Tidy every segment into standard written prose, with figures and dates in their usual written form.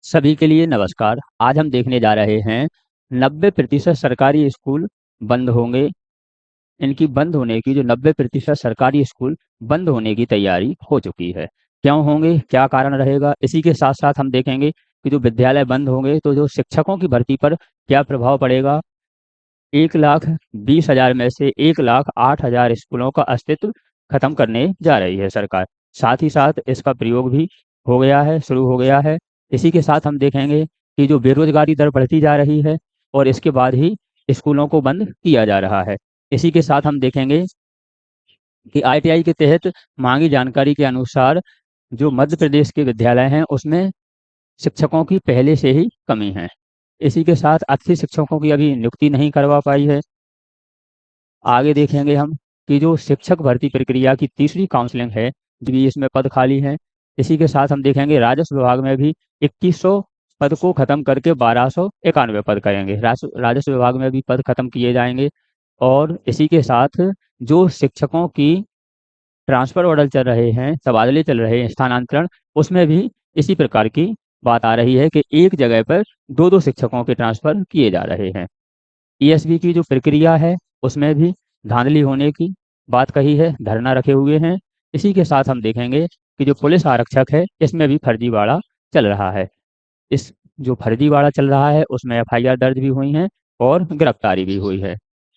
सभी के लिए नमस्कार। आज हम देखने जा रहे हैं 90% सरकारी स्कूल बंद होंगे। इनकी बंद होने की जो 90% सरकारी स्कूल बंद होने की तैयारी हो चुकी है। क्यों होंगे, क्या कारण रहेगा, इसी के साथ साथ हम देखेंगे कि जो विद्यालय बंद होंगे तो जो शिक्षकों की भर्ती पर क्या प्रभाव पड़ेगा। 1,20,000 में से 1,08,000 स्कूलों का अस्तित्व खत्म करने जा रही है सरकार। साथ ही साथ इसका प्रयोग भी हो गया है, शुरू हो गया है। इसी के साथ हम देखेंगे कि जो बेरोजगारी दर बढ़ती जा रही है और इसके बाद ही स्कूलों को बंद किया जा रहा है। इसी के साथ हम देखेंगे कि आईटीआई के तहत मांगी जानकारी के अनुसार जो मध्य प्रदेश के विद्यालय हैं उसमें शिक्षकों की पहले से ही कमी है। इसी के साथ अच्छे शिक्षकों की अभी नियुक्ति नहीं करवा पाई है। आगे देखेंगे हम कि जो शिक्षक भर्ती प्रक्रिया की तीसरी काउंसलिंग है, जो भी इसमें पद खाली हैं। इसी के साथ हम देखेंगे राजस्व विभाग में भी 2100 पद को खत्म करके 1291 पद करेंगे। राजस्व विभाग में भी पद खत्म किए जाएंगे। और इसी के साथ जो शिक्षकों की ट्रांसफर ऑर्डर चल रहे हैं, तबादले चल रहे हैं, स्थानांतरण, उसमें भी इसी प्रकार की बात आ रही है कि एक जगह पर दो दो शिक्षकों के ट्रांसफर किए जा रहे हैं। ईएसबी की जो प्रक्रिया है उसमें भी धांधली होने की बात कही है, धरना रखे हुए हैं। इसी के साथ हम देखेंगे कि जो पुलिस आरक्षक है इसमें भी फर्जीवाड़ा चल रहा है। इस जो फर्जीवाड़ा चल रहा है उसमें एफआईआर दर्ज भी हुई हैं और गिरफ्तारी भी हुई है।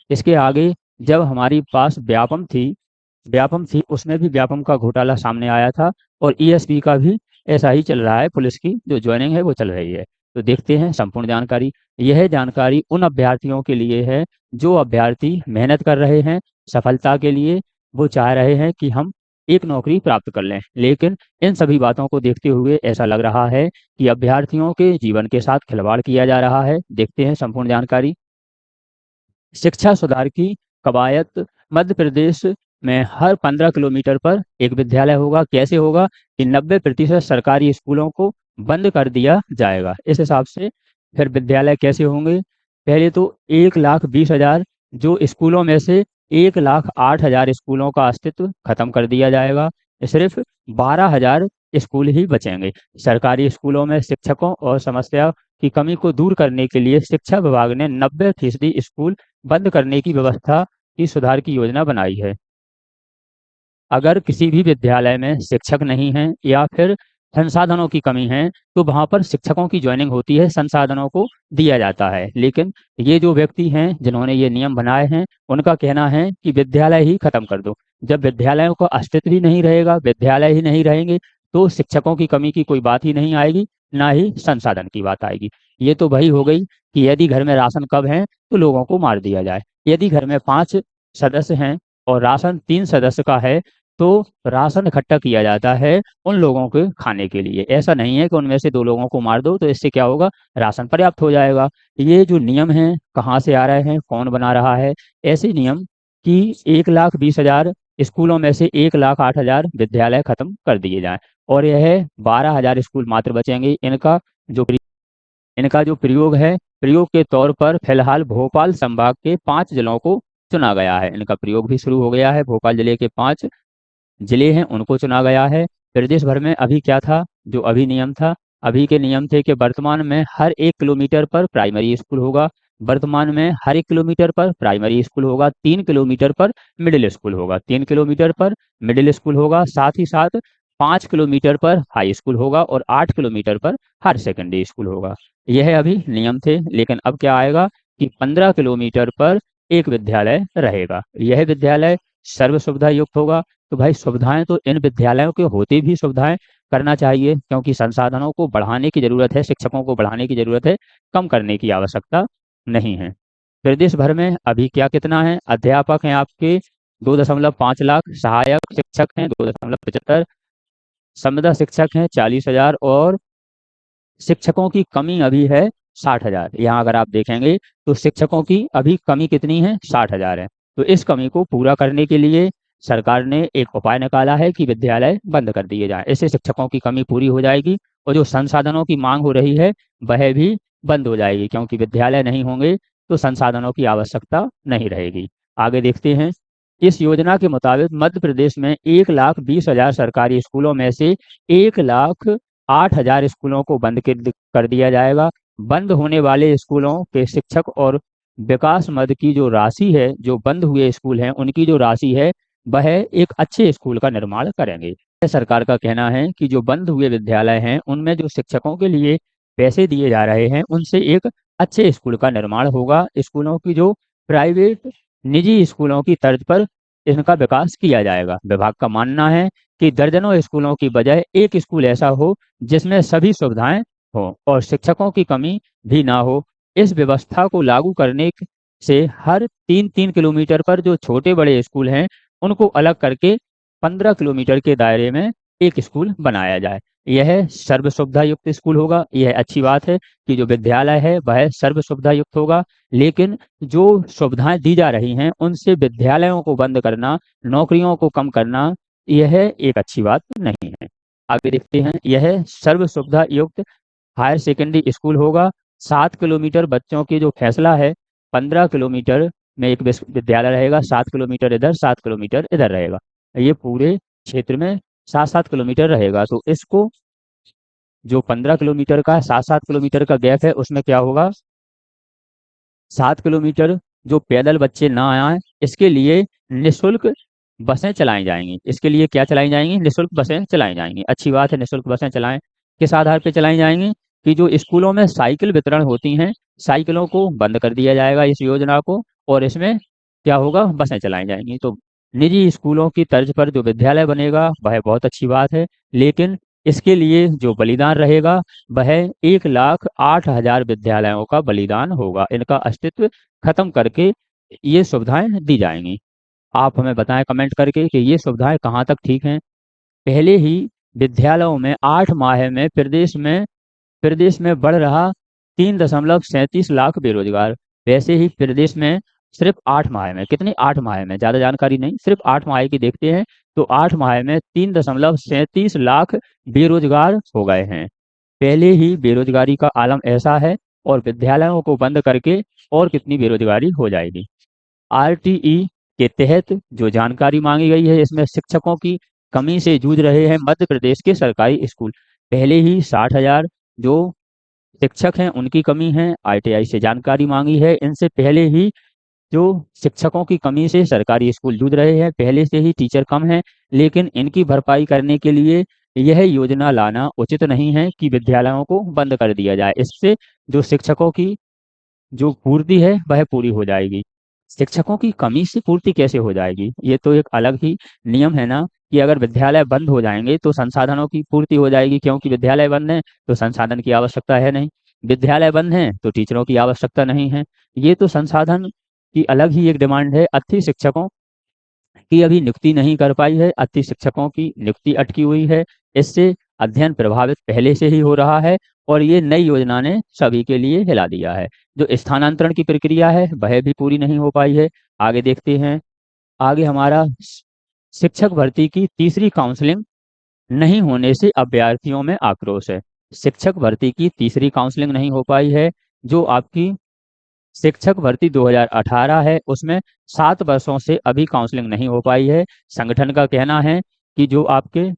इसके आगे जब हमारी पास व्यापम थी उसमें भी व्यापम का घोटाला सामने आया था और ईएसपी का भी ऐसा ही चल रहा है। पुलिस की जो ज्वाइनिंग है वो चल रही है। तो देखते हैं संपूर्ण जानकारी। यह जानकारी उन अभ्यर्थियों के लिए है जो अभ्यर्थी मेहनत कर रहे हैं सफलता के लिए। वो चाह रहे हैं कि हम एक नौकरी प्राप्त कर लें, लेकिन इन सभी बातों को देखते हुए ऐसा लग रहा है कि अभ्यर्थियों के जीवन के साथ खिलवाड़ किया जा रहा है। देखते हैं संपूर्ण जानकारी। शिक्षा सुधार की कवायद। मध्य प्रदेश में हर 15 किलोमीटर पर एक विद्यालय होगा। कैसे होगा कि 90% सरकारी स्कूलों को बंद कर दिया जाएगा। इस हिसाब से फिर विद्यालय कैसे होंगे। पहले तो 1,20,000 जो स्कूलों में से 1,08,000 स्कूलों का अस्तित्व खत्म कर दिया जाएगा। सिर्फ 12,000 स्कूल ही बचेंगे। सरकारी स्कूलों में शिक्षकों और समस्या की कमी को दूर करने के लिए शिक्षा विभाग ने 90% स्कूल बंद करने की व्यवस्था की सुधार की योजना बनाई है। अगर किसी भी विद्यालय में शिक्षक नहीं है या फिर संसाधनों की कमी है तो वहां पर शिक्षकों की ज्वाइनिंग होती है, संसाधनों को दिया जाता है। लेकिन ये जो व्यक्ति हैं जिन्होंने ये नियम बनाए हैं उनका कहना है कि विद्यालय ही खत्म कर दो। जब विद्यालयों का अस्तित्व ही नहीं रहेगा, विद्यालय ही नहीं रहेंगे, तो शिक्षकों की कमी की कोई बात ही नहीं आएगी, ना ही संसाधन की बात आएगी। ये तो वही हो गई कि यदि घर में राशन कम है तो लोगों को मार दिया जाए। यदि घर में 5 सदस्य हैं और राशन 3 सदस्य का है तो राशन इकट्ठा किया जाता है उन लोगों के खाने के लिए। ऐसा नहीं है कि उनमें से 2 लोगों को मार दो तो इससे क्या होगा, राशन पर्याप्त हो जाएगा। ये जो नियम है कहाँ से आ रहे हैं, कौन बना रहा है ऐसे नियम कि 1,20,000 स्कूलों में से 1,08,000 विद्यालय खत्म कर दिए जाएं और यह 12,000 स्कूल मात्र बचेंगे। इनका जो प्रयोग है, प्रयोग के तौर पर फिलहाल भोपाल संभाग के 5 जिलों को चुना गया है। इनका प्रयोग भी शुरू हो गया है। भोपाल जिले के 5 जिले हैं उनको चुना गया है। प्रदेश भर में अभी क्या था, जो अभी नियम था, अभी के नियम थे कि वर्तमान में हर 1 किलोमीटर पर प्राइमरी स्कूल होगा। वर्तमान में हर 1 किलोमीटर पर प्राइमरी स्कूल होगा, 3 किलोमीटर पर मिडिल स्कूल होगा, 3 किलोमीटर पर मिडिल स्कूल होगा, साथ ही साथ 5 किलोमीटर पर हाई स्कूल होगा और 8 किलोमीटर पर हायर सेकेंडरी स्कूल होगा। यह अभी नियम थे। लेकिन अब क्या आएगा कि 15 किलोमीटर पर एक विद्यालय रहेगा। यह विद्यालय सर्व सुविधा युक्त होगा। तो भाई सुविधाएं तो इन विद्यालयों के होते भी सुविधाएं करना चाहिए, क्योंकि संसाधनों को बढ़ाने की जरूरत है, शिक्षकों को बढ़ाने की जरूरत है, कम करने की आवश्यकता नहीं है। प्रदेश भर में अभी क्या कितना है, अध्यापक हैं आपके 2.5 लाख, सहायक शिक्षक हैं 2.75, संविदा शिक्षक हैं 40,000 और शिक्षकों की कमी अभी है 60,000। यहाँ अगर आप देखेंगे तो शिक्षकों की अभी कमी कितनी है, 60,000 है। तो इस कमी को पूरा करने के लिए सरकार ने एक उपाय निकाला है कि विद्यालय बंद कर दिए जाएं। इससे शिक्षकों की कमी पूरी हो जाएगी और जो संसाधनों की मांग हो रही है वह भी बंद हो जाएगी, क्योंकि विद्यालय नहीं होंगे तो संसाधनों की आवश्यकता नहीं रहेगी। आगे देखते हैं। इस योजना के मुताबिक मध्य प्रदेश में 1,20,000 सरकारी स्कूलों में से 1,08,000 8,000 स्कूलों को बंद कर दिया जाएगा। बंद होने वाले स्कूलों के शिक्षक और विकास मद की जो राशि है, जो बंद हुए स्कूल हैं उनकी जो राशि है, वह एक अच्छे स्कूल का निर्माण करेंगे। सरकार का कहना है कि जो बंद हुए विद्यालय हैं उनमें जो शिक्षकों के लिए पैसे दिए जा रहे हैं उनसे एक अच्छे स्कूल का निर्माण होगा। स्कूलों की जो प्राइवेट निजी स्कूलों की तर्ज पर इनका विकास किया जाएगा। विभाग का मानना है कि दर्जनों स्कूलों की बजाय एक स्कूल ऐसा हो जिसमें सभी सुविधाएं हो और शिक्षकों की कमी भी ना हो। इस व्यवस्था को लागू करने से हर 3-3 किलोमीटर पर जो छोटे बड़े स्कूल हैं उनको अलग करके 15 किलोमीटर के दायरे में एक स्कूल बनाया जाए। यह सर्व सुविधा युक्त स्कूल होगा। यह अच्छी बात है कि जो विद्यालय है वह सर्व सुविधा युक्त होगा, लेकिन जो सुविधाएं दी जा रही हैं उनसे विद्यालयों को बंद करना, नौकरियों को कम करना, यह एक अच्छी बात नहीं है। आगे देखते हैं। यह सर्व सुविधा युक्त हायर सेकेंडरी स्कूल होगा। 7 किलोमीटर बच्चों की जो फैसला है, 15 किलोमीटर में एक विद्यालय रहेगा, 7 किलोमीटर इधर 7 किलोमीटर इधर रहेगा। ये पूरे क्षेत्र में 7-7 किलोमीटर रहेगा। तो इसको जो 15 किलोमीटर का 7-7 किलोमीटर का गैप है उसमें क्या होगा, 7 किलोमीटर जो पैदल बच्चे ना आए इसके लिए निःशुल्क बसें चलाई जाएंगी। इसके लिए क्या चलाई जाएंगी, निःशुल्क बसें चलाई जाएंगी। अच्छी बात है, निःशुल्क बसें चलाएं। किस आधार पर चलाई जाएंगी कि जो स्कूलों में साइकिल वितरण होती हैं, साइकिलों को बंद कर दिया जाएगा इस योजना को, और इसमें क्या होगा, बसें चलाई जाएंगी। तो निजी स्कूलों की तर्ज पर जो विद्यालय बनेगा वह बहुत अच्छी बात है, लेकिन इसके लिए जो बलिदान रहेगा वह 1,08,000 विद्यालयों का बलिदान होगा। इनका अस्तित्व खत्म करके ये सुविधाएं दी जाएंगी। आप हमें बताएं कमेंट करके कि ये सुविधाएं कहाँ तक ठीक हैं। पहले ही विद्यालयों में 8 माह में प्रदेश में बढ़ रहा 3.37 लाख बेरोजगार। वैसे ही प्रदेश में सिर्फ 8 माह में, कितने 8 माह में, ज्यादा जानकारी नहीं, सिर्फ 8 माह की देखते हैं तो 8 माह में 3.37 लाख बेरोजगार हो गए हैं। पहले ही बेरोजगारी का आलम ऐसा है और विद्यालयों को बंद करके और कितनी बेरोजगारी हो जाएगी। आरटीई के तहत जो जानकारी मांगी गई है इसमें शिक्षकों की कमी से जूझ रहे हैं मध्य प्रदेश के सरकारी स्कूल। पहले ही 60,000 जो शिक्षक हैं उनकी कमी है। आरटीआई से जानकारी मांगी है। इनसे पहले ही जो शिक्षकों की कमी से सरकारी स्कूल जूझ रहे हैं, पहले से ही टीचर कम हैं, लेकिन इनकी भरपाई करने के लिए यह योजना लाना उचित नहीं है कि विद्यालयों को बंद कर दिया जाए। इससे जो शिक्षकों की जो पूर्ति है वह पूरी हो जाएगी। शिक्षकों की कमी से पूर्ति कैसे हो जाएगी, ये तो एक अलग ही नियम है ना, कि अगर विद्यालय बंद हो जाएंगे तो संसाधनों की पूर्ति हो जाएगी, क्योंकि विद्यालय बंद है तो संसाधन की आवश्यकता है नहीं, विद्यालय बंद है तो टीचरों की आवश्यकता नहीं है। ये तो संसाधन की अलग ही एक डिमांड है। अच्छी शिक्षकों की अभी नियुक्ति नहीं कर पाई है, अच्छी शिक्षकों की नियुक्ति अटकी हुई है। इससे अध्ययन प्रभावित पहले से ही हो रहा है और ये नई योजना ने सभी के लिए हिला दिया है। जो स्थानांतरण की प्रक्रिया है वह भी पूरी नहीं हो पाई है। आगे देखते हैं। आगे हमारा शिक्षक भर्ती की तीसरी काउंसलिंग नहीं होने से अभ्यर्थियों में आक्रोश है। शिक्षक भर्ती की तीसरी काउंसलिंग नहीं हो पाई है। जो आपकी शिक्षक भर्ती 2018 है उसमें 7 वर्षों से अभी काउंसलिंग नहीं हो पाई है। संगठन का कहना है कि जो आपके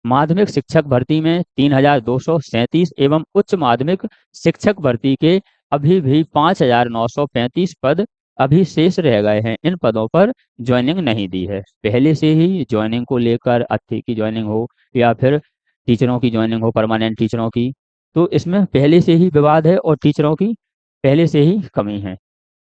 माध्यमिक शिक्षक भर्ती में 3,237 एवं उच्च माध्यमिक शिक्षक भर्ती के अभी भी 5,935 पद अभी शेष रह गए हैं। इन पदों पर ज्वाइनिंग नहीं दी है। पहले से ही ज्वाइनिंग को लेकर अथी की ज्वाइनिंग हो या फिर टीचरों की ज्वाइनिंग हो, परमानेंट टीचरों की, तो इसमें पहले से ही विवाद है और टीचरों की पहले से ही कमी है।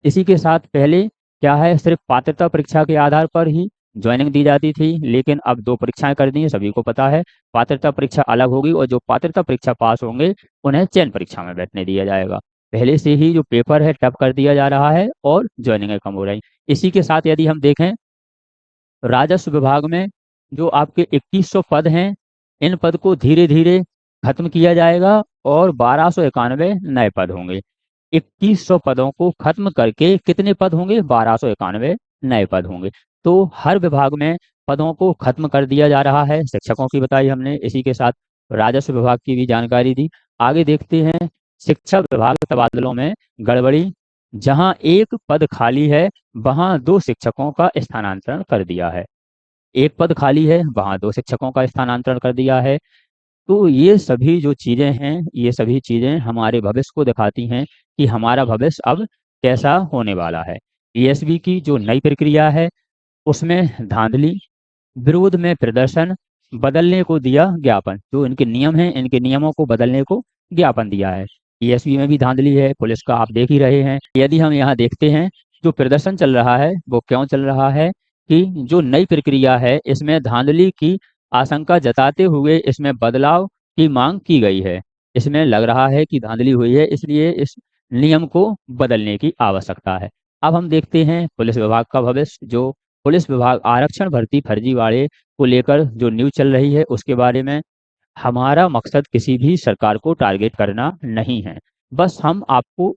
इसी के साथ पहले क्या है, सिर्फ पात्रता परीक्षा के आधार पर ही ज्वाइनिंग दी जाती थी, लेकिन अब 2 परीक्षाएं कर दी हैं, सभी को पता है। पात्रता परीक्षा अलग होगी और जो पात्रता परीक्षा पास होंगे उन्हें चयन परीक्षा में बैठने दिया जाएगा। पहले से ही जो पेपर है टफ कर दिया जा रहा है और ज्वाइनिंग कम हो रही। इसी के साथ यदि हम देखें, राजस्व विभाग में जो आपके 2100 पद हैं, इन पद को धीरे धीरे खत्म किया जाएगा और 1291 नए पद होंगे। 2100 पदों को खत्म करके कितने पद होंगे, 1291 नए पद होंगे। तो हर विभाग में पदों को खत्म कर दिया जा रहा है। शिक्षकों की बताई हमने, इसी के साथ राजस्व विभाग की भी जानकारी दी। आगे देखते हैं। शिक्षा विभाग तबादलों में गड़बड़ी। जहां एक पद खाली है वहां 2 शिक्षकों का स्थानांतरण कर दिया है। एक पद खाली है वहां 2 शिक्षकों का स्थानांतरण कर दिया है। तो ये सभी जो चीज़ें हैं, ये सभी चीज़ें हमारे भविष्य को दिखाती हैं कि हमारा भविष्य अब कैसा होने वाला है। ईएसवी की जो नई प्रक्रिया है, उसमें धांधली, विरोध में प्रदर्शन, बदलने को दिया ज्ञापन। जो इनके नियम हैं, इनके नियमों को बदलने को ज्ञापन दिया है। ईएसवी में भी धांधली है, पुलिस का आप देख ही रहे हैं। यदि हम यहाँ देखते हैं, जो प्रदर्शन चल रहा है वो क्यों चल रहा है कि जो नई प्रक्रिया है इसमें धांधली की आशंका जताते हुए इसमें बदलाव की मांग की गई है। इसमें लग रहा है कि धांधली हुई है, इसलिए इस नियम को बदलने की आवश्यकता है। अब हम देखते हैं पुलिस विभाग का भविष्य। जो पुलिस विभाग आरक्षण भर्ती फर्जीवाड़े को लेकर जो न्यूज चल रही है उसके बारे में, हमारा मकसद किसी भी सरकार को टारगेट करना नहीं है। बस हम आपको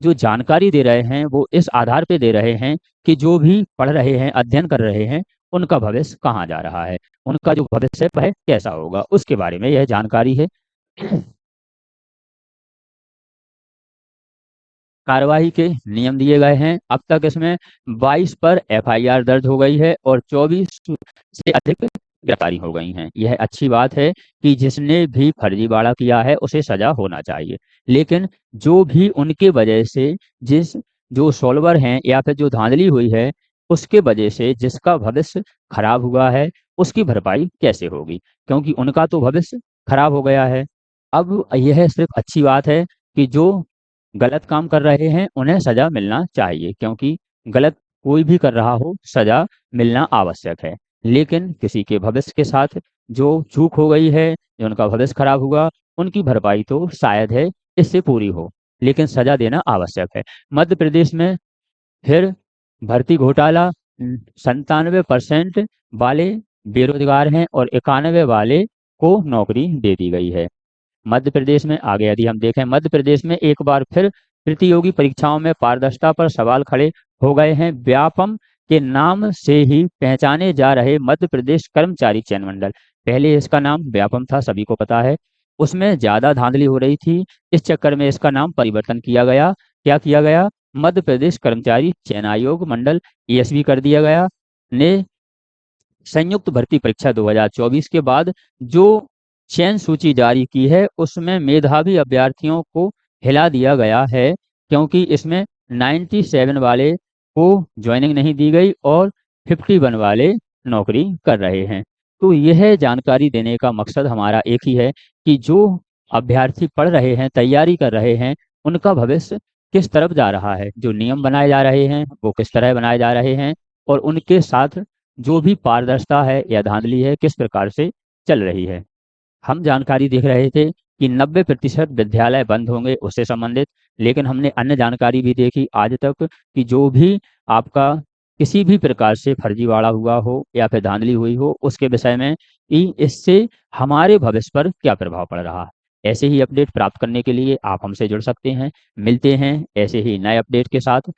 जो जानकारी दे रहे हैं वो इस आधार पे दे रहे हैं कि जो भी पढ़ रहे हैं, अध्ययन कर रहे हैं, उनका भविष्य कहाँ जा रहा है, उनका जो भविष्य है वह कैसा होगा, उसके बारे में यह जानकारी है। कार्रवाई के नियम दिए गए हैं। अब तक इसमें 22 पर एफआईआर दर्ज हो गई है और 24 से अधिक गिरफ्तारी हो गई हैं। यह अच्छी बात है कि जिसने भी फर्जीवाड़ा किया है उसे सजा होना चाहिए। लेकिन जो भी उनके वजह से जिस जो सॉल्वर हैं या फिर जो धांधली हुई है उसके वजह से जिसका भविष्य खराब हुआ है उसकी भरपाई कैसे होगी, क्योंकि उनका तो भविष्य खराब हो गया है। अब यह सिर्फ अच्छी बात है कि जो गलत काम कर रहे हैं उन्हें सजा मिलना चाहिए, क्योंकि गलत कोई भी कर रहा हो सजा मिलना आवश्यक है। लेकिन किसी के भविष्य के साथ जो चूक हो गई है, जो उनका भविष्य खराब हुआ, उनकी भरपाई तो शायद है इससे पूरी हो, लेकिन सजा देना आवश्यक है। मध्य प्रदेश में फिर भर्ती घोटाला, 97% वाले बेरोजगार हैं और 91 वाले को नौकरी दे दी गई है। मध्य प्रदेश में आगे यदि हम देखें, मध्य प्रदेश में एक बार फिर प्रतियोगी परीक्षाओं में पारदर्शिता पर सवाल खड़े हो गए हैं। व्यापम के नाम से ही पहचाने जा रहे मध्य प्रदेश कर्मचारी चयन मंडल, पहले इसका नाम व्यापम था, सभी को पता है, उसमें ज्यादा धांधली हो रही थी। इस चक्कर में इसका नाम परिवर्तन किया गया। क्या किया गया? मध्य प्रदेश कर्मचारी चयन आयोग मंडल, ईएसवी कर दिया गया। ने संयुक्त भर्ती परीक्षा 2024 के बाद जो चयन सूची जारी की है उसमें मेधावी अभ्यर्थियों को हिला दिया गया है, क्योंकि इसमें 97 वाले को ज्वाइनिंग नहीं दी गई और 51 वाले नौकरी कर रहे हैं। तो यह जानकारी देने का मकसद हमारा एक ही है कि जो अभ्यर्थी पढ़ रहे हैं, तैयारी कर रहे हैं, उनका भविष्य किस तरफ जा रहा है, जो नियम बनाए जा रहे हैं वो किस तरह बनाए जा रहे हैं, और उनके साथ जो भी पारदर्शिता है या धांधली है किस प्रकार से चल रही है। हम जानकारी देख रहे थे कि 90% विद्यालय बंद होंगे उससे संबंधित, लेकिन हमने अन्य जानकारी भी देखी आज तक कि जो भी आपका किसी भी प्रकार से फर्जीवाड़ा हुआ हो या फिर धांधली हुई हो उसके विषय में कि इससे हमारे भविष्य पर क्या प्रभाव पड़ रहा है। ऐसे ही अपडेट प्राप्त करने के लिए आप हमसे जुड़ सकते हैं। मिलते हैं ऐसे ही नए अपडेट के साथ।